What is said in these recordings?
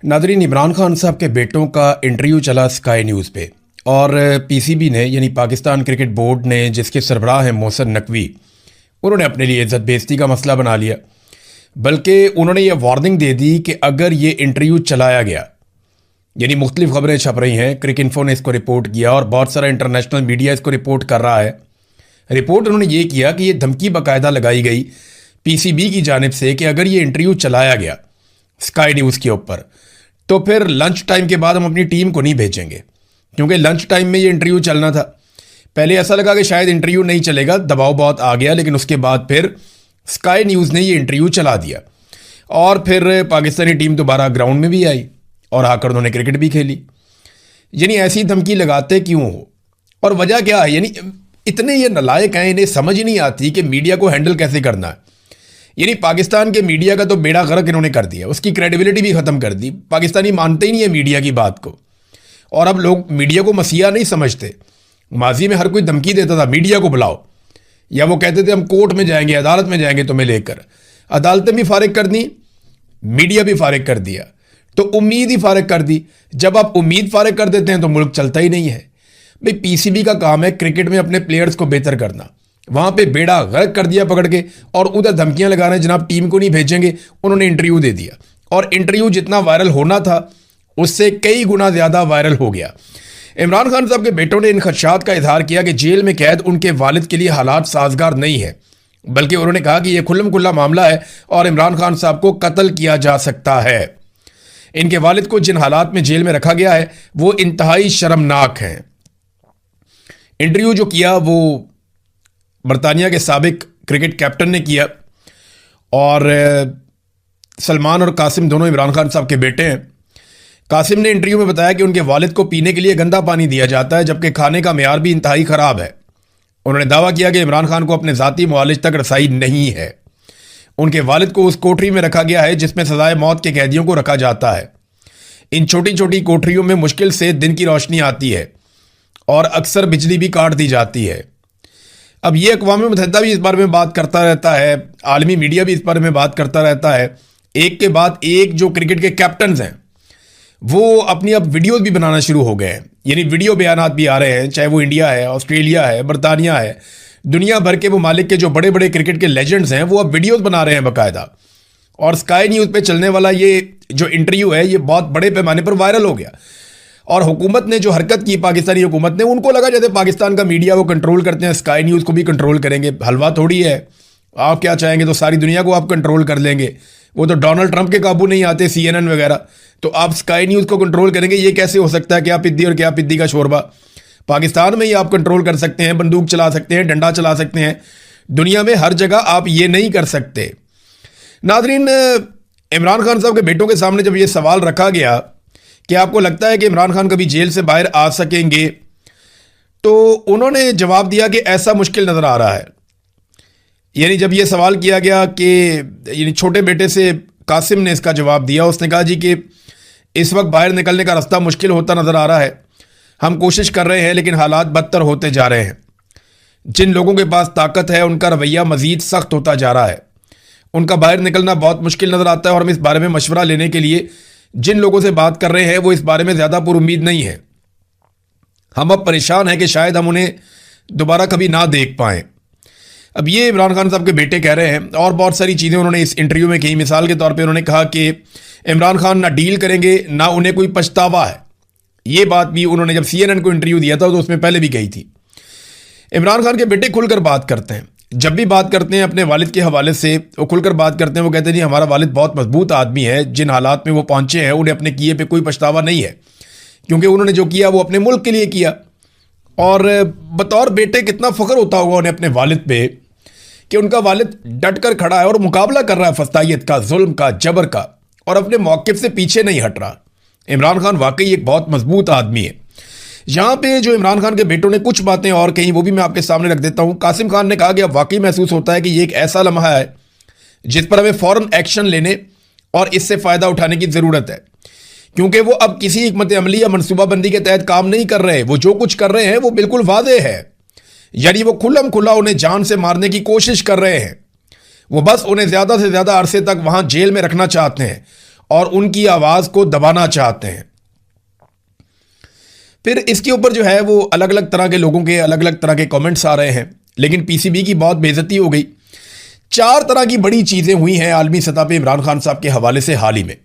Nadreen, Imran Khan साहब के बेटों का इंटरव्यू चला स्काई न्यूज़ पे और पीसीबी ने यानी पाकिस्तान क्रिकेट बोर्ड ने, जिसके सरबराह हैं मोहसिन नकवी, उन्होंने अपने लिए इज्जत बेइज्जती का मसला बना लिया। बल्कि उन्होंने ये वार्निंग दे दी कि अगर ये इंटरव्यू चलाया गया, यानी मुख्तलिफ खबरें छप रही हैं, क्रिक इन्फो ने इसको रिपोर्ट किया और बहुत सारा इंटरनेशनल मीडिया इसको रिपोर्ट कर रहा है। रिपोर्ट उन्होंने ये किया कि ये धमकी बाकायदा लगाई गई पीसीबी की जानिब से कि अगर ये इंटरव्यू चलाया गया स्काई न्यूज़ के ऊपर तो फिर लंच टाइम के बाद हम अपनी टीम को नहीं भेजेंगे, क्योंकि लंच टाइम में ये इंटरव्यू चलना था। पहले ऐसा लगा कि शायद इंटरव्यू नहीं चलेगा, दबाव बहुत आ गया, लेकिन उसके बाद फिर स्काई न्यूज़ ने ये इंटरव्यू चला दिया और फिर पाकिस्तानी टीम दोबारा ग्राउंड में भी आई और आकर उन्होंने क्रिकेट भी खेली। यानी ऐसी धमकी लगाते क्यों हो और वजह क्या है? यानी इतने ये नालायक हैं, इन्हें समझ ही नहीं आती कि मीडिया को हैंडल कैसे करना है। यानी पाकिस्तान के मीडिया का तो बेड़ा गर्क इन्होंने कर दिया, उसकी क्रेडिबिलिटी भी ख़त्म कर दी। पाकिस्तानी मानते ही नहीं है मीडिया की बात को, और अब लोग मीडिया को मसीहा नहीं समझते। माजी में हर कोई धमकी देता था मीडिया को बुलाओ, या वो कहते थे हम कोर्ट में जाएंगे, अदालत में जाएंगे तुम्हें लेकर। अदालतें भी फारिग कर दी, मीडिया भी फारिग कर दिया, तो उम्मीद ही फारिग कर दी। जब आप उम्मीद फारिग कर देते हैं तो मुल्क चलता ही नहीं है। भाई पीसीबी का काम है क्रिकेट में अपने प्लेयर्स को बेहतर करना, वहां पे बेड़ा गर्क कर दिया पकड़ के, और उधर धमकियां लगा रहे हैं जनाब टीम को नहीं भेजेंगे। उन्होंने इंटरव्यू दे दिया और इंटरव्यू जितना वायरल होना था उससे कई गुना ज्यादा वायरल हो गया। इमरान खान साहब के बेटों ने इन खदशात का इजहार किया कि जेल में कैद उनके वालिद के लिए हालात साजगार नहीं है, बल्कि उन्होंने कहा कि यह खुल्लम खुल्ला मामला है और इमरान खान साहब को कत्ल किया जा सकता है। इनके वालिद को जिन हालात में जेल में रखा गया है वो इंतहाई शर्मनाक हैं। इंटरव्यू जो किया वो बरतानिया के साबिक क्रिकेट कैप्टन ने किया, और सलमान और कासिम दोनों इमरान खान साहब के बेटे हैं। कासिम ने इंटरव्यू में बताया कि उनके वालिद को पीने के लिए गंदा पानी दिया जाता है, जबकि खाने का मेयार भी इंतहाई ख़राब है। उन्होंने दावा किया कि इमरान खान को अपने ज़ाती मुआलिज तक रसाई नहीं है। उनके वालिद को उस कोठरी में रखा गया है जिसमें सजाए मौत के कैदियों को रखा जाता है। इन छोटी छोटी कोठरियों में मुश्किल से दिन की रोशनी आती है और अक्सर बिजली भी काट दी जाती है। अब ये अक़वाम मुत्तहिदा भी इस बारे में बात करता रहता है, आलमी मीडिया भी इस बारे में बात करता रहता है। एक के बाद एक जो क्रिकेट के कैप्टन्स हैं वो अपनी अब वीडियोज़ भी बनाना शुरू हो गए हैं, यानी वीडियो बयानात भी आ रहे हैं, चाहे वो इंडिया है, ऑस्ट्रेलिया है, बरतानिया है, दुनिया भर के ममालिक के जो बड़े बड़े क्रिकेट के लेजेंड्स हैं वो अब वीडियोज़ बना रहे हैं बाकायदा। और स्काई न्यूज़ पे चलने वाला ये जो इंटरव्यू है ये बहुत बड़े पैमाने पर वायरल हो गया, और हुकूमत ने जो हरकत की, पाकिस्तानी हुकूमत ने, उनको लगा जैसे पाकिस्तान का मीडिया वो कंट्रोल करते हैं, स्काई न्यूज़ को भी कंट्रोल करेंगे। हलवा थोड़ी है, आप क्या चाहेंगे तो सारी दुनिया को आप कंट्रोल कर लेंगे। वो तो डोनाल्ड ट्रंप के काबू नहीं आते, CNN वगैरह, तो आप स्काई न्यूज़ को कंट्रोल करेंगे। ये कैसे हो सकता है? क्या पिद्दी और क्या पिद्दी का शोरबा। पाकिस्तान में ही आप कंट्रोल कर सकते हैं, बंदूक चला सकते हैं, डंडा चला सकते हैं, दुनिया में हर जगह आप ये नहीं कर सकते। नाज़रीन, इमरान खान साहब के बेटों के सामने जब ये सवाल रखा गया कि आपको लगता है कि इमरान खान कभी जेल से बाहर आ सकेंगे, तो उन्होंने जवाब दिया कि ऐसा मुश्किल नज़र आ रहा है। यानी जब ये सवाल किया गया कि यानी छोटे बेटे से कासिम ने इसका जवाब दिया, उसने कहा जी कि इस वक्त बाहर निकलने का रास्ता मुश्किल होता नज़र आ रहा है, हम कोशिश कर रहे हैं लेकिन हालात बदतर होते जा रहे हैं। जिन लोगों के पास ताकत है उनका रवैया मज़ीद सख्त होता जा रहा है, उनका बाहर निकलना बहुत मुश्किल नज़र आता है, और हम इस बारे में मशवरा लेने के लिए जिन लोगों से बात कर रहे हैं वो इस बारे में ज़्यादा पुरुम्मीद नहीं है। हम अब परेशान हैं कि शायद हम उन्हें दोबारा कभी ना देख पाएँ। अब ये इमरान खान साहब के बेटे कह रहे हैं, और बहुत सारी चीज़ें उन्होंने इस इंटरव्यू में कही। मिसाल के तौर पे उन्होंने कहा कि इमरान खान ना डील करेंगे ना उन्हें कोई पछतावा है। ये बात भी उन्होंने जब CNN को इंटरव्यू दिया था तो उसमें पहले भी कही थी। इमरान खान के बेटे खुलकर बात करते हैं, जब भी बात करते हैं अपने वालिद के हवाले से वो खुलकर बात करते हैं। वो कहते हैं जी हमारा वालिद बहुत मजबूत आदमी है, जिन हालात में वो पहुंचे हैं उन्हें अपने किए पे कोई पछतावा नहीं है, क्योंकि उन्होंने जो किया वो अपने मुल्क के लिए किया। और बतौर बेटे कितना फ़ख्र होता होगा उन्हें अपने वालिद पे कि उनका वालिद डट कर खड़ा है और मुकाबला कर रहा है फस्तायत का, जुल्म का, जबर का, और अपने मौक़िफ़ से पीछे नहीं हट रहा। इमरान खान वाकई एक बहुत मजबूत आदमी है। यहाँ पे जो इमरान खान के बेटों ने कुछ बातें और कहीं वो भी मैं आपके सामने रख देता हूँ। कासिम खान ने कहा कि अब वाकई महसूस होता है कि ये एक ऐसा लम्हा है जिस पर हमें फ़ौरन एक्शन लेने और इससे फ़ायदा उठाने की ज़रूरत है, क्योंकि वो अब किसी हिकमत अमली या मनसूबाबंदी के तहत काम नहीं कर रहे। वो जो कुछ कर रहे हैं वो बिल्कुल वादे है, यानी वो खुल्लम खुल्ला उन्हें जान से मारने की कोशिश कर रहे हैं। वो बस उन्हें ज़्यादा से ज़्यादा अरसे तक वहाँ जेल में रखना चाहते हैं और उनकी आवाज को दबाना चाहते हैं। फिर इसके ऊपर जो है वो अलग अलग तरह के लोगों के अलग अलग तरह के कमेंट्स आ रहे हैं, लेकिन पीसीबी की बहुत बेइज्जती हो गई। 4 तरह की बड़ी चीजें हुई हैं आलमी सतह पे इमरान खान साहब के हवाले से हाल ही में।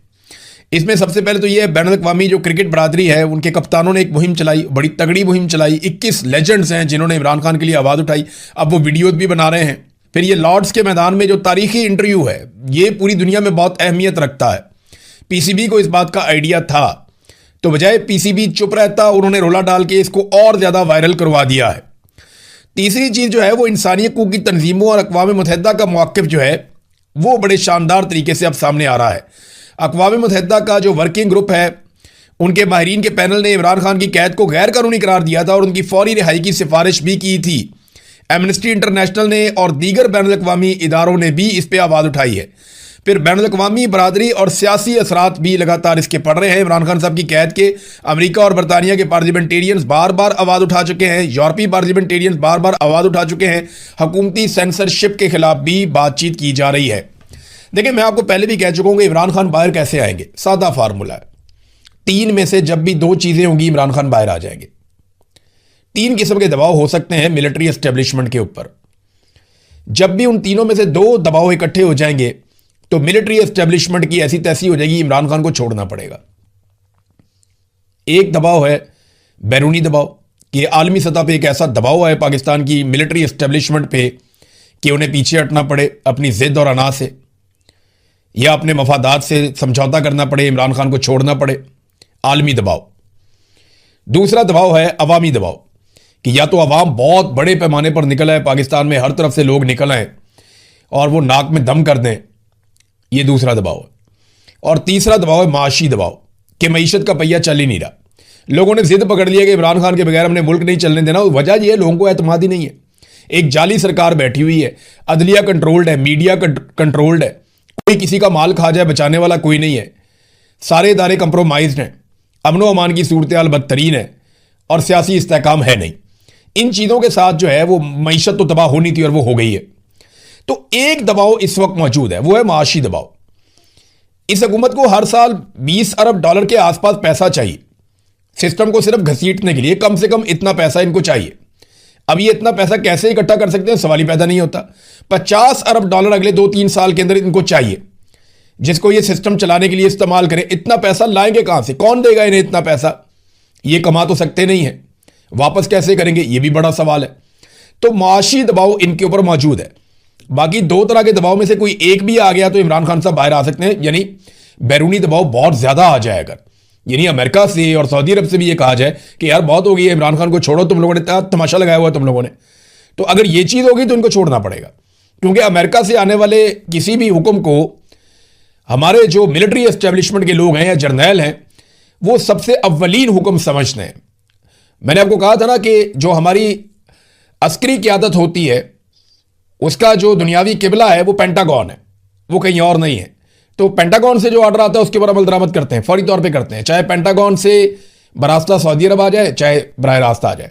इसमें सबसे पहले तो ये बैनुल अक़वामी जो क्रिकेट बरादरी है, उनके कप्तानों ने एक मुहिम चलाई, बड़ी तगड़ी मुहिम चलाई। 21 लेजेंड्स हैं जिन्होंने इमरान खान के लिए आवाज़ उठाई, अब वो वीडियोज भी बना रहे हैं। फिर ये लॉर्ड्स के मैदान में जो तारीखी इंटरव्यू है, ये पूरी दुनिया में बहुत अहमियत रखता है। पीसीबी को इस बात का आइडिया था, तो बजाय पीसीबी चुप रहता, उन्होंने रोला डाल के इसको और ज़्यादा वायरल करवा दिया है। तीसरी चीज़ जो है वो इंसानी हकूक़ की तंजीमों और अक़वाम मुत्तहिदा का मौक़िफ़ जो है वो बड़े शानदार तरीके से अब सामने आ रहा है। अक़वाम मुत्तहिदा का जो वर्किंग ग्रुप है, उनके माहिरीन के पैनल ने इमरान खान की कैद को गैर कानूनी करार दिया था और उनकी फौरी रिहाई की सिफारिश भी की थी। एमनेस्टी इंटरनेशनल ने और दीगर बैनुल अक़वामी इदारों ने भी इस पर आवाज़ उठाई है। फिर बैनुल अक़वामी बरादरी और सियासी असरात भी लगातार इसके पड़ रहे हैं। इमरान खान साहब की कैद के अमेरिका और बरतानिया के पार्लियामेंटेरियंस बार बार आवाज़ उठा चुके हैं, यूरोपीय पार्लियामेंटेरियंस बार बार आवाज़ उठा चुके हैं। हुकूमती सेंसरशिप के खिलाफ भी बातचीत की जा रही है। देखिए, मैं आपको पहले भी कह चुका हूं कि इमरान खान बाहर कैसे आएंगे। सादा फार्मूला है, 3 में से जब भी 2 चीजें होंगी इमरान खान बाहर आ जाएंगे। 3 किस्म के दबाव हो सकते हैं मिलिट्री एस्टेब्लिशमेंट के ऊपर। जब भी उन तीनों में से 2 दबाव इकट्ठे हो जाएंगे तो मिलिट्री एस्टेब्लिशमेंट की ऐसी तैसी हो जाएगी, इमरान खान को छोड़ना पड़ेगा। एक दबाव है बैरूनी दबाव, कि आलमी सतह पे एक ऐसा दबाव है पाकिस्तान की मिलिट्री एस्टेब्लिशमेंट पे कि उन्हें पीछे हटना पड़े अपनी जिद और अना से, या अपने मफादात से समझौता करना पड़े, इमरान खान को छोड़ना पड़े। आलमी दबाव। दूसरा दबाव है अवामी दबाव, कि या तो अवाम बहुत बड़े पैमाने पर निकल आए, पाकिस्तान में हर तरफ से लोग निकल आए और वो नाक में दम कर दें, ये दूसरा दबाव है। और तीसरा दबाव है माशी दबाव, कि मईशत का पहिया चल ही नहीं रहा, लोगों ने जिद पकड़ लिया कि इमरान खान के बगैर हमने मुल्क नहीं चलने देना। वजह यह है, लोगों को एतमाद ही नहीं है। एक जाली सरकार बैठी हुई है, अदलिया कंट्रोल्ड है, मीडिया कंट्रोल्ड है, कोई किसी का माल खा जाए बचाने वाला कोई नहीं है, सारे इदारे कंप्रोमाइज्ड हैं, अमनो अमान की सूरत हाल बदतरीन है और सियासी इस्तेहकाम है नहीं। इन चीज़ों के साथ जो है वो मईशत तो तबाह होनी थी और वो हो गई है। तो एक दबाव इस वक्त मौजूद है, वो है माशी दबाव। इस हुकूमत को हर साल $20 अरब के आसपास पैसा चाहिए सिस्टम को सिर्फ घसीटने के लिए। कम से कम इतना पैसा इनको चाहिए। अब ये इतना पैसा कैसे इकट्ठा कर सकते हैं, सवाल ही पैदा नहीं होता। $50 अरब अगले 2-3 साल के अंदर इनको चाहिए, जिसको ये सिस्टम चलाने के लिए इस्तेमाल करें। इतना पैसा लाएंगे कहां से, कौन देगा इन्हें इतना पैसा? ये कमा तो सकते नहीं है, वापस कैसे करेंगे, ये भी बड़ा सवाल है। तो माशी दबाव इनके ऊपर मौजूद है। बाकी 2 तरह के दबाव में से कोई एक भी आ गया तो इमरान खान साहब बाहर आ सकते हैं। यानी बैरूनी दबाव बहुत ज्यादा आ जाए, अगर यानी अमेरिका से और सऊदी अरब से भी ये कहा जाए कि यार बहुत हो गई है, इमरान खान को छोड़ो, तुम लोगों ने तमाशा लगाया हुआ है तुम लोगों ने, तो अगर ये चीज होगी तो इनको छोड़ना पड़ेगा। क्योंकि अमेरिका से आने वाले किसी भी हुक्म को हमारे जो मिलिट्री एस्टेब्लिशमेंट के लोग हैं या जर्नैल हैं, वो सबसे अव्वलीन हुक्म समझते हैं। मैंने आपको कहा था ना कि जो हमारी अस्करी क़यादत होती है उसका जो दुनियावी किबला है वो पेंटागन है, वो कहीं और नहीं है। तो पेंटागन से जो ऑर्डर आता है उसके ऊपर अमल दरामद करते हैं, फौरी तौर पे करते हैं, चाहे पेंटागन से बरास्ता सऊदी अरब आ जाए, चाहे बराह रास्त आ जाए,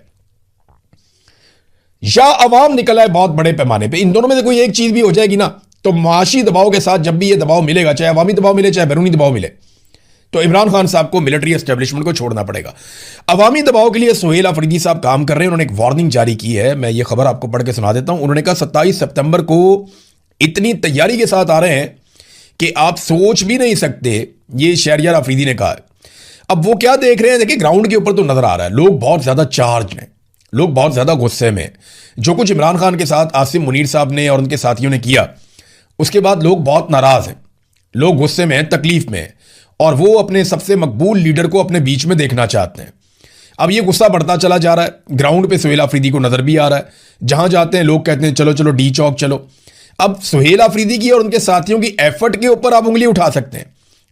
या अवाम निकल आए बहुत बड़े पैमाने पे। इन दोनों में से कोई एक चीज भी हो जाएगी ना, तो माशी दबाव के साथ जब भी ये दबाव मिलेगा, चाहे अवामी दबाव मिले चाहे बैरूनी दबाव मिले, तो इमरान खान साहब को मिलिट्री एस्टेब्लिशमेंट को छोड़ना पड़ेगा। अवामी दबाव के लिए सुहेल अफरीदी साहब काम कर रहे हैं। उन्होंने एक वार्निंग जारी की है, मैं ये खबर आपको पढ़ के सुना देता हूं। उन्होंने कहा 27 सितंबर को इतनी तैयारी के साथ आ रहे हैं कि आप सोच भी नहीं सकते, ये शहरियार अफरीदी ने कहा है। अब वो क्या देख रहे हैं, देखिए ग्राउंड के ऊपर तो नजर आ रहा है, लोग बहुत ज्यादा चार्ज हैं, लोग बहुत ज्यादा गुस्से में। जो कुछ इमरान खान के साथ आसिम मुनीर साहब ने और उनके साथियों ने किया, उसके बाद लोग बहुत नाराज हैं, लोग गुस्से में हैं, तकलीफ में हैं, और वो अपने सबसे मकबूल लीडर को अपने बीच में देखना चाहते हैं। अब ये गुस्सा बढ़ता चला जा रहा है। ग्राउंड पे सुहेल अफरीदी को नजर भी आ रहा है, जहां जाते हैं लोग कहते हैं चलो चलो डी चौक चलो। अब सुहेल अफरीदी की और उनके साथियों की एफर्ट के ऊपर आप उंगली उठा सकते हैं।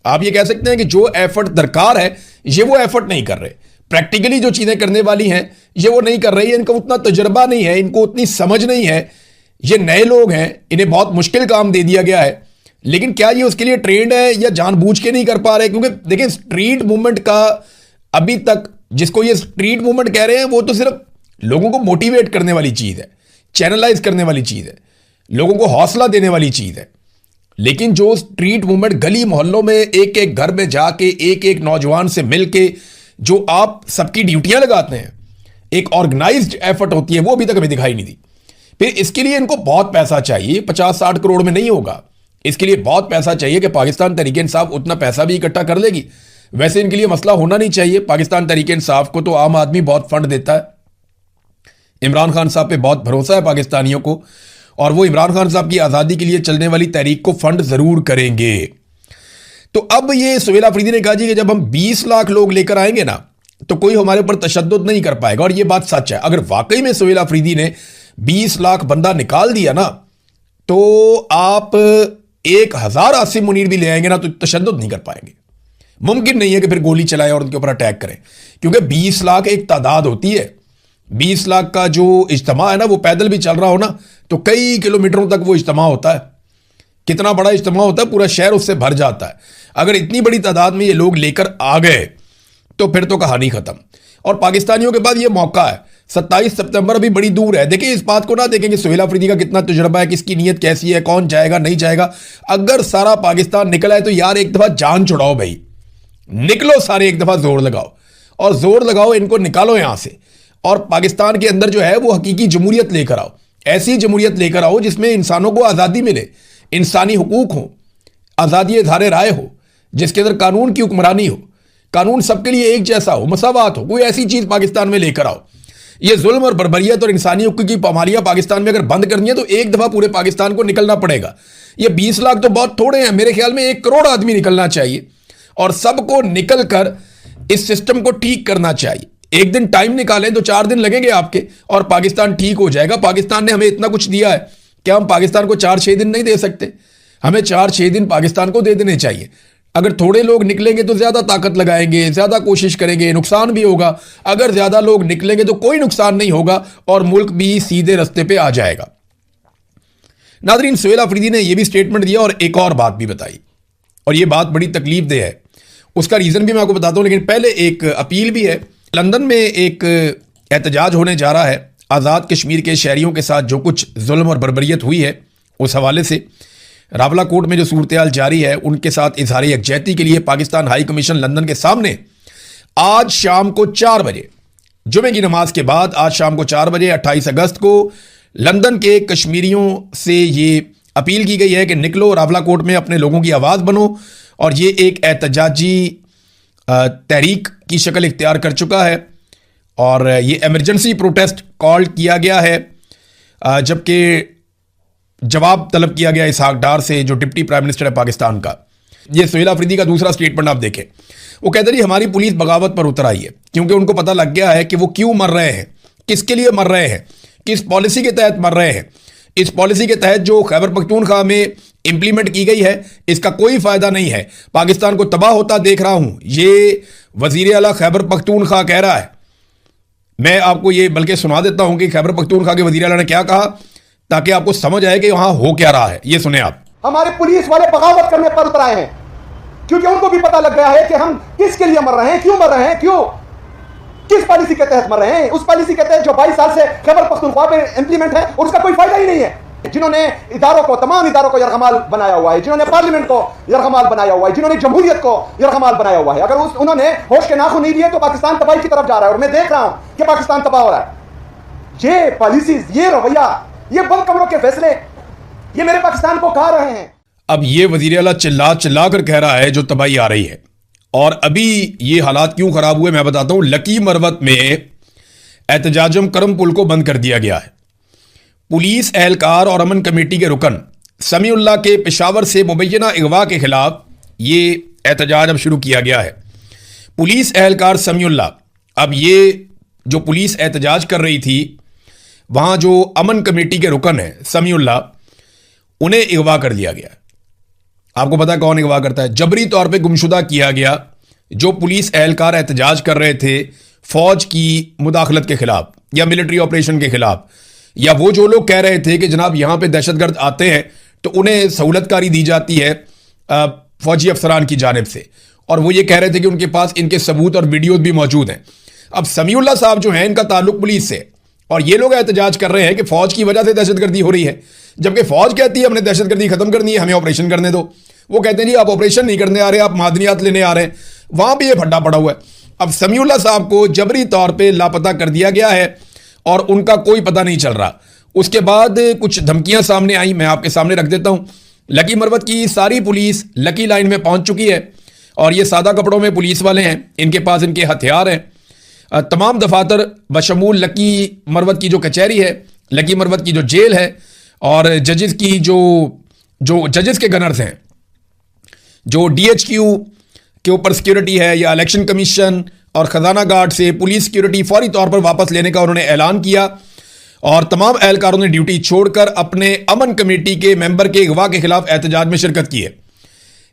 आप ये कह सकते हैं कि जो एफर्ट दरकार है ये वो एफर्ट नहीं कर रहे, प्रैक्टिकली जो चीजें करने वाली हैं ये वो नहीं कर रही है, इनका उतना तजुर्बा नहीं है, इनको उतनी समझ नहीं है, ये नए लोग हैं, इन्हें बहुत मुश्किल काम दे दिया गया है। लेकिन क्या ये उसके लिए ट्रेंड है या जानबूझ के नहीं कर पा रहे? क्योंकि देखिए स्ट्रीट मूवमेंट का अभी तक, जिसको ये स्ट्रीट मूवमेंट कह रहे हैं, वो तो सिर्फ लोगों को मोटिवेट करने वाली चीज है, चैनलाइज करने वाली चीज है, लोगों को हौसला देने वाली चीज है। लेकिन जो स्ट्रीट मूवमेंट गली मोहल्लों में एक एक घर में जाके एक एक नौजवान से मिलके जो आप सबकी ड्यूटियां लगाते हैं, एक ऑर्गेनाइज्ड एफर्ट होती है, वो अभी तक हमें दिखाई नहीं दी। फिर इसके लिए इनको बहुत पैसा चाहिए, 50-60 करोड़ में नहीं होगा। इसके लिए बहुत पैसा चाहिए कि पाकिस्तान तहरीक इंसाफ उतना पैसा भी इकट्ठा कर लेगी। वैसे इनके लिए मसला होना नहीं चाहिए। पाकिस्तान तहरीक इंसाफ को तो आम आदमी बहुत फंड देता है, इमरान खान साहब पे बहुत भरोसा है पाकिस्तानियों को, और वो इमरान खान साहब की आज़ादी के लिए चलने वाली तहरीक को फंड जरूर करेंगे। तो अब ये सुहेल अफरीदी ने कहा जी कि जब हम 20 लाख लोग लेकर आएंगे ना तो कोई हमारे ऊपर तशद्दुद नहीं कर पाएगा, और ये बात सच है। अगर वाकई में सुहेल अफरीदी ने 20 लाख बंदा निकाल दिया ना तो आप 1000 आसिम मुनीर भी ले आएंगे ना तो तशद्दुद नहीं कर पाएंगे। मुमकिन नहीं है कि फिर गोली चलाएं और उनके ऊपर अटैक करें, क्योंकि 20 लाख एक तादाद होती है। 20 लाख का जो इज्तिमा है ना, वो पैदल भी चल रहा हो ना तो कई किलोमीटरों तक वो इज्तिमा होता है। कितना बड़ा इज्तिमा होता है, पूरा शहर उससे भर जाता है। अगर इतनी बड़ी तादाद में ये लोग लेकर आ गए तो फिर तो कहानी खत्म। और पाकिस्तानियों के पास ये मौका है, 27 सितंबर अभी बड़ी दूर है। देखिए, इस बात को ना देखें कि सुहेल अफरीदी का कितना तजुर्बा है, किसकी नीयत कैसी है, कौन जाएगा नहीं जाएगा। अगर सारा पाकिस्तान निकला है तो यार एक दफा जान छुड़ाओ भाई, निकलो सारे, एक दफा जोर लगाओ, और जोर लगाओ, इनको निकालो यहां से, और पाकिस्तान के अंदर जो है वो हकीकी जमहूरियत लेकर आओ। ऐसी जमहूरियत लेकर आओ जिसमें इंसानों को आज़ादी मिले, इंसानी हुकूक हो, आज़ादी इज़हार राय हो, जिसके अंदर कानून की हुक्मरानी हो, कानून सबके लिए एक जैसा हो, मसावात हो। कोई ऐसी चीज़ पाकिस्तान में लेकर आओ। ये जुल्म और बर्बरियत और इंसानी हुकूक की पामालियां पाकिस्तान में अगर बंद करनी है तो एक दफ़ा पूरे पाकिस्तान को निकलना पड़ेगा। ये 20 लाख तो बहुत थोड़े हैं, मेरे ख्याल में 1 करोड़ आदमी निकलना चाहिए, और सबको निकल कर इस सिस्टम को ठीक करना चाहिए। एक दिन टाइम निकालें तो 4 दिन लगेंगे आपके, और पाकिस्तान ठीक हो जाएगा। पाकिस्तान ने हमें इतना कुछ दिया है, क्या हम पाकिस्तान को 4-6 दिन नहीं दे सकते? हमें 4-6 दिन पाकिस्तान को दे देने चाहिए। अगर थोड़े लोग निकलेंगे तो ज्यादा ताकत लगाएंगे, ज्यादा कोशिश करेंगे, नुकसान भी होगा। अगर ज्यादा लोग निकलेंगे तो कोई नुकसान नहीं होगा और मुल्क भी सीधे रास्ते पे आ जाएगा। नादरीन, सुहेल अफरीदी ने यह भी स्टेटमेंट दिया और एक और बात भी बताई, और यह बात बड़ी तकलीफदेह है। उसका रीजन भी मैं आपको बताता हूं, लेकिन पहले एक अपील भी है। लंदन में एक एहतजाज होने जा रहा है आज़ाद कश्मीर के शहरियों के साथ जो कुछ जुल्म और बर्बरियत हुई है, उस हवाले से रावलाकोट में जो सूरत-ए-हाल जारी है उनके साथ इजहार यकजहती के लिए पाकिस्तान हाई कमीशन लंदन के सामने आज शाम को 4 बजे, जुमे की नमाज के बाद आज शाम को 4 बजे 28 अगस्त को लंदन के कश्मीरियों से ये अपील की गई है कि निकलो, रावलाकोट में अपने लोगों की आवाज़ बनो। और ये एक एहतजाजी तहरीक की शक्ल इख्तियार कर चुका है, और ये एमरजेंसी प्रोटेस्ट कॉल किया गया है, जबकि जवाब तलब किया गया इसहाक डार से, जो डिप्टी प्राइम मिनिस्टर है पाकिस्तान का। ये सुहेल अफरीदी का दूसरा स्टेटमेंट आप देखें। वो कहते हैं हमारी पुलिस बगावत पर उतर आई है, क्योंकि उनको पता लग गया है कि वो क्यों मर रहे हैं, किसके लिए मर रहे हैं, किस पॉलिसी के तहत मर रहे हैं। इस पॉलिसी के तहत जो खैबर पख्तूनख्वा में इंप्लीमेंट की गई है, इसका कोई फायदा नहीं है। पाकिस्तान को तबाह होता देख रहा हूं, ये वजीर आला खैबर पख्तूनख्वा कह रहा है। मैं आपको ये बल्कि सुना देता हूं कि खैबर पख्तूनख्वा के वजीर आला ने क्या कहा, ताकि आपको समझ आए कि वहां हो क्या रहा है। ये सुने आप। हमारे पुलिस वाले बगावत करने पर उतर आए हैं, क्योंकि उनको भी पता लग गया है कि हम किसके लिए मर रहे हैं, क्यों मर रहे हैं, क्यों, किस पॉलिसी के तहत मर रहे हैं। उस पॉलिसी के तहत जो 22 साल से खैबर पख्तूनख्वा पे इंप्लीमेंट है, और उसका कोई फायदा ही नहीं है। जिन्होंने इदारों को, तमाम इदारों को यरगमाल बनाया हुआ है, जिन्होंने पार्लियामेंट को यरगमाल बनाया हुआ है, जिन्होंने जमहूरियत को यरगमाल बनाया हुआ है, अगर उन्होंने होश के नाखून नहीं लिए तो पाकिस्तान तबाही की तरफ जा रहा है। और मैं देख रहा हूं कि पाकिस्तान तबाह हो रहा है। ये पॉलिसीज, ये रवैया, ये बंद कमरों के फैसले, ये मेरे पाकिस्तान को खा रहे हैं। अब ये वजीर आला चिल्ला चिल्ला कर कह रहा है जो तबाही आ रही है। और अभी ये हालात क्यों खराब हुए मैं बताता हूं। लकी मरवत में एहतजाजम करम पुल को बंद कर दिया गया है। पुलिस एहलकार और अमन कमेटी के रुकन समीउल्लाह के पेशावर से मुबैना अगवा के खिलाफ ये एहतजाज अब शुरू किया गया है। पुलिस एहलकार समीउल्लाह, अब ये जो पुलिस एहतजाज कर रही थी, वहां जो अमन कमेटी के रुकन है समीउल्लाह, उन्हें अगवा कर दिया गया। आपको पता है कौन अगवा करता है? जबरी तौर पे गुमशुदा किया गया जो पुलिस एहलकार एहतजाज कर रहे थे फौज की मुदाखलत के खिलाफ या मिलिट्री ऑपरेशन के खिलाफ, या वो जो लोग कह रहे थे कि जनाब यहां पे दहशतगर्द आते हैं तो उन्हें सहूलतकारी दी जाती है फौजी अफसरान की जानिब से, और वो ये कह रहे थे कि उनके पास इनके सबूत और वीडियोज भी मौजूद हैं। अब समीउल्लाह साहब जो हैं, इनका ताल्लुक पुलिस से, और ये लोग एहतजाज कर रहे हैं कि फौज की वजह से दहशतगर्दी हो रही है, जबकि फौज कहती है हमने दहशतगर्दी खत्म करनी है, हमें ऑपरेशन करने दो। वो कहते हैं जी आप ऑपरेशन नहीं करने आ रहे, आप मादनियात लेने आ रहे हैं। वहां भी ये फड्डा पड़ा हुआ है। अब समीउल्लाह साहब को जबरी तौर पे लापता कर दिया गया है और उनका कोई पता नहीं चल रहा। उसके बाद कुछ धमकियां सामने आई, मैं आपके सामने रख देता हूं। लकी मरवत की सारी पुलिस लकी लाइन में पहुंच चुकी है और ये सादा कपड़ों में पुलिस वाले हैं, इनके पास इनके हथियार हैं। तमाम दफातर बशमूल लकी मरवत की जो कचहरी है, लकी मरवत की जो जेल है और जजेस की जो जजेस के गनर्स हैं, जो DHQ के ऊपर सिक्योरिटी है या इलेक्शन कमीशन और खजाना गार्ड से पुलिस सिक्योरिटी फौरी तौर पर वापस लेने का उन्होंने ऐलान किया और तमाम एहलकारों ने ड्यूटी छोड़कर अपने अमन कमेटी के मेंबर के अगवा के खिलाफ एहतजाज में शिरकत की है।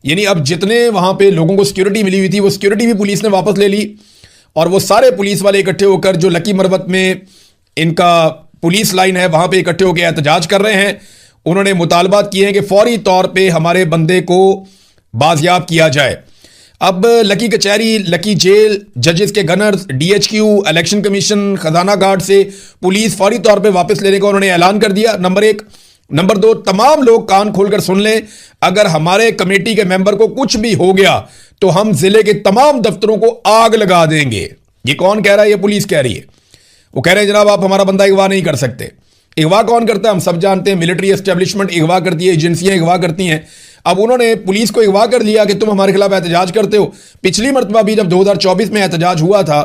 यानी अब जितने वहां पे लोगों को सिक्योरिटी मिली हुई थी वो सिक्योरिटी भी पुलिस ने वापस ले ली और वो सारे पुलिस वाले इकट्ठे होकर जो लकी मरवत में इनका पुलिस लाइन है वहां पे इकट्ठे होकर एहतजाज कर रहे हैं। उन्होंने मुतालबात किए हैं कि फौरी तौर पे हमारे बंदे को बाजियाब किया जाए। अब लकी कचहरी, लकी जेल, जजेस के गनर्स, DHQ, इलेक्शन कमीशन, खजाना गार्ड से पुलिस फौरी तौर पे वापस लेने का उन्होंने ऐलान कर दिया, नंबर 1। नंबर 2, तमाम लोग कान खोलकर सुन लें, अगर हमारे कमेटी के मेंबर को कुछ भी हो गया तो हम जिले के तमाम दफ्तरों को आग लगा देंगे। ये कौन कह रहा है? ये पुलिस कह रही है। वो कह रहे हैं जनाब आप हमारा बंदा अगवा नहीं कर सकते। अगवा कौन करता है? हम सब जानते हैं, मिलिट्री एस्टेब्लिशमेंट अगवा करती है, एजेंसियां अगवा करती हैं। अब उन्होंने पुलिस को अगवा कर लिया कि तुम हमारे खिलाफ एहतजाज करते हो। पिछली मरतबा भी जब 2024 में एहतजाज हुआ था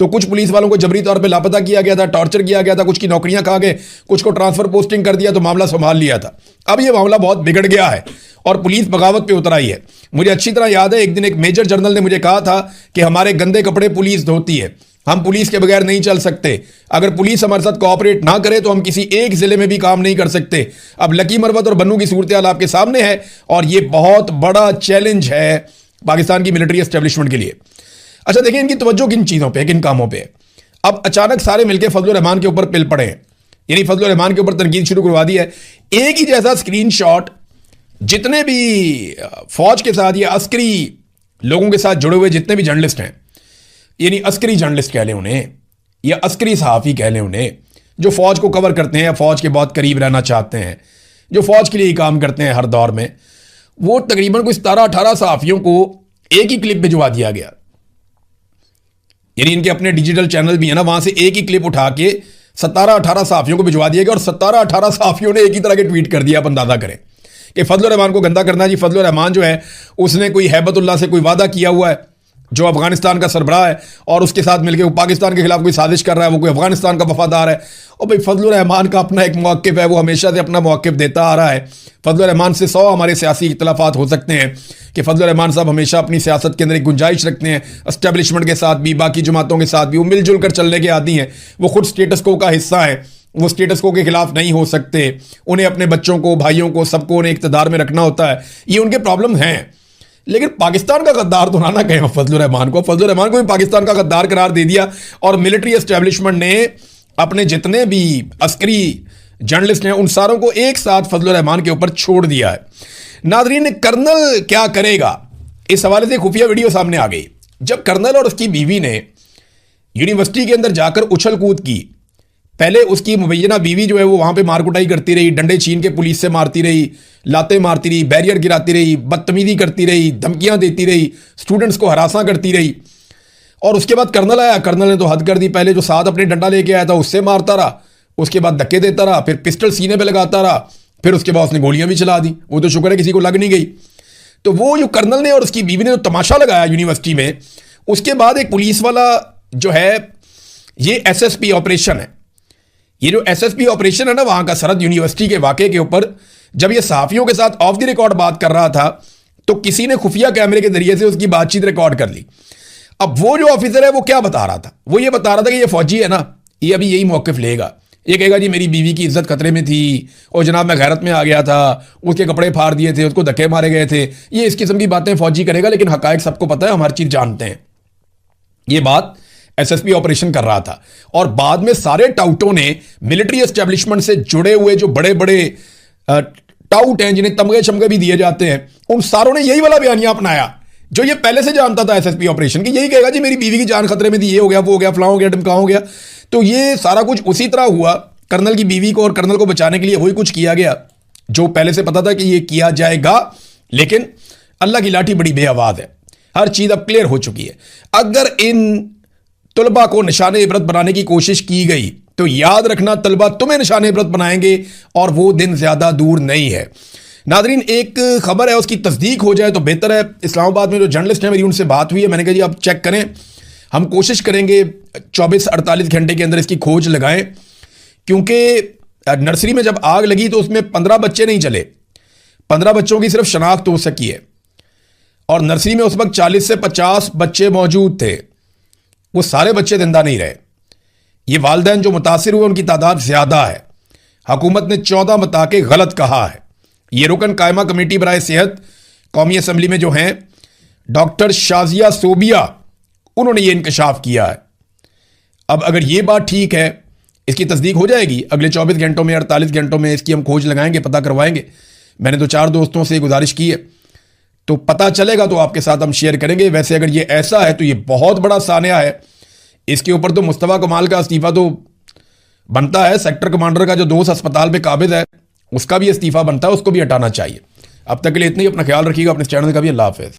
तो कुछ पुलिस वालों को जबरी तौर पे लापता किया गया था, टॉर्चर किया गया था, कुछ की नौकरियां खा गए, कुछ को ट्रांसफर पोस्टिंग कर दिया तो मामला संभाल लिया था। अब यह मामला बहुत बिगड़ गया है और पुलिस बगावत पे उतर आई है। मुझे अच्छी तरह याद है एक दिन एक मेजर जनरल ने मुझे कहा था कि हमारे गंदे कपड़े पुलिस धोती है, हम पुलिस के बगैर नहीं चल सकते, अगर पुलिस हमारे साथ कोऑपरेट ना करे तो हम किसी एक जिले में भी काम नहीं कर सकते। अब लकी मरवत और बन्नू की सूरत हाल आपके सामने है और यह बहुत बड़ा चैलेंज है पाकिस्तान की मिलिट्री एस्टेब्लिशमेंट के लिए। अच्छा देखिए इनकी तवज्जो किन चीजों पे, किन कामों पे। अब अचानक सारे मिलकर फजलुर रहमान के ऊपर पिल पड़े हैं, यानी फजलुर रहमान के ऊपर तनकीद शुरू करवा दी है। एक ही जैसा स्क्रीनशॉट जितने भी फौज के साथ या अस्करी लोगों के साथ जुड़े हुए जितने भी जर्नलिस्ट हैं, यानी अस्करी जर्नलिस्ट कह लें उन्हें या अस्करी सहाफ़ी कह लें उन्हें, जो फौज को कवर करते हैं या फौज के बहुत करीब रहना चाहते हैं, जो फौज के लिए काम करते हैं हर दौर में, वो तकरीबन कुछ 17-18 सहाफ़ियों को एक ही क्लिप भिजवा दिया गया। यानी इनके अपने डिजिटल चैनल भी है ना, वहां से एक ही क्लिप उठा के 17-18 सहाफ़ियों को भिजवा दिया गया और 17-18 सहाफ़ियों ने एक ही तरह के ट्वीट कर दिया। आप अंदाजा करें कि फजलुर रहमान को गंदा करना जी। फजलुर रहमान जो है उसने कोई हैबतुल्लाह से कोई वादा किया हुआ है जो अफगानिस्तान का सरबराह है और उसके साथ मिलकर वो पाकिस्तान के खिलाफ कोई साजिश कर रहा है, वो कोई अफगानिस्तान का वफादार है। और भाई फजलुर रहमान का अपना एक मौक़िफ़ है, वो हमेशा से अपना मौक़िफ़ देता आ रहा है। फजलुर रहमान से 100 हमारे सियासी इख्तलाफात हो सकते हैं कि फजलुर रहमान साहब हमेशा अपनी सियासत के अंदर एक गुंजाइश रखते हैं, एस्टेब्लिशमेंट के साथ भी, बाकी जमातों के साथ भी वो मिलजुल कर चलने के आदी हैं। वो खुद स्टेटस को का हिस्सा है, वो स्टेटस को के खिलाफ नहीं हो सकते। उन्हें अपने बच्चों को, भाइयों को, सबको उन्हें इक़्तिदार में रखना होता है। ये उनके प्रॉब्लम हैं, लेकिन पाकिस्तान का गद्दार तो ना कहें फजलुर रहमान को। फजलुर रहमान को भी पाकिस्तान का गद्दार करार दे दिया और मिलिट्री एस्टेब्लिशमेंट ने अपने जितने भी अस्करी जर्नलिस्ट हैं उन सारों को एक साथ फजलुर रहमान के ऊपर छोड़ दिया है। नाजरीन, कर्नल क्या करेगा, इस हवाले से खुफिया वीडियो सामने आ गई। जब कर्नल और उसकी बीवी ने यूनिवर्सिटी के अंदर जाकर उछल कूद की, पहले उसकी मुबैना बीवी जो है वो वहां पे मार कुटाई करती रही, डंडे छीन के पुलिस से मारती रही, लातें मारती रही, बैरियर गिराती रही, बदतमीजी करती रही, धमकियां देती रही, स्टूडेंट्स को हरासा करती रही। और उसके बाद कर्नल आया, कर्नल ने तो हद कर दी। पहले जो साथ अपने डंडा लेके आया था उससे मारता रहा, उसके बाद धक्के देता रहा, फिर पिस्टल सीने पे लगाता रहा, फिर उसके बाद उसने गोलियां भी चला दी। वो तो शुक्र है किसी को लग नहीं गई। तो वो जो कर्नल ने और उसकी बीवी ने जो तमाशा लगाया यूनिवर्सिटी में, उसके बाद एक पुलिस वाला जो है, ये SSP ऑपरेशन है, ये जो SSP ऑपरेशन है ना वहां का, सरहद यूनिवर्सिटी के वाकये के ऊपर जब ये सहाफियों के साथ ऑफ द रिकॉर्ड बात कर रहा था तो किसी ने खुफिया कैमरे के जरिए से उसकी बातचीत रिकॉर्ड कर ली। अब वो जो ऑफिसर है वो क्या बता रहा था, वो ये बता रहा था कि ये फौजी है ना, ये अभी यही मौक़िफ़ लेगा, ये कहेगा जी मेरी बीवी की इज्जत खतरे में थी और जनाब मैं गैरत में आ गया था, उसके कपड़े फाड़ दिए थे, उसको धक्के मारे गए थे। ये इस किस्म की बातें फौजी करेगा, लेकिन हकायक सबको पता है, हम हर चीज़ जानते हैं। ये बात SSP ऑपरेशन कर रहा था और बाद में सारे टाउटों ने, मिलिट्री एस्टेब्लिशमेंट से जुड़े हुए जो बड़े बड़े टाउट हैं जिन्हें तमगे शमगे भी दिए जाते हैं, उन सारों ने यही वाला बयानिया अपनाया जो ये पहले से जानता था एसएसपी ऑपरेशन की, यही कहेगा जी मेरी बीवी की जान खतरे में थी, ये हो गया, वो हो गया, फलां हो गया, ढमका हो गया। तो ये सारा कुछ उसी तरह हुआ, कर्नल की बीवी को और कर्नल को बचाने के लिए वही कुछ किया गया जो पहले से पता था कि ये किया जाएगा। लेकिन अल्लाह की लाठी बड़ी बेआवाज है, हर चीज अब क्लियर हो चुकी है। अगर इन तलबा को निशाने इबरत बनाने की कोशिश की गई तो याद रखना तलबा तुम्हें निशाने इबरत बनाएंगे और वो दिन ज्यादा दूर नहीं है। नादरीन, एक खबर है, उसकी तस्दीक हो जाए तो बेहतर है। इस्लामाबाद में जो जर्नलिस्ट हैं, मेरी उनसे बात हुई है, मैंने कहा जी आप चेक करें, हम कोशिश करेंगे 24-48 घंटे के अंदर इसकी खोज लगाएं, क्योंकि नर्सरी में जब आग लगी तो उसमें 15 बच्चे नहीं चले, 15 बच्चों की सिर्फ शनाख्त हो सकी है, और नर्सरी में उस वक्त 40 से 50 बच्चे मौजूद थे, वो सारे बच्चे जिंदा नहीं रहे। ये वालिदैन जो मुतासिर हुए उनकी तादाद ज्यादा है। हुकूमत ने 14 बता के गलत कहा है। ये रुकन कायमा कमेटी बराए सेहत कौमी असम्बली में जो हैं डॉक्टर शाजिया सोबिया, उन्होंने ये इंकशाफ किया है। अब अगर ये बात ठीक है, इसकी तस्दीक हो जाएगी अगले 24 घंटों में, 48 घंटों में इसकी हम खोज लगाएंगे, पता करवाएंगे। मैंने तो 4 दोस्तों से गुजारिश की है, तो पता चलेगा तो आपके साथ हम शेयर करेंगे। वैसे अगर ये ऐसा है तो ये बहुत बड़ा सानिया है। इसके ऊपर तो मुस्तफा कमाल का इस्तीफा तो बनता है, सेक्टर कमांडर का जो दोस्त अस्पताल में काबिज है उसका भी इस्तीफा बनता है, उसको भी हटाना चाहिए। अब तक के लिए इतना ही, अपना ख्याल रखिएगा, अपने चैनल का भी। अल्लाह हाफिज़।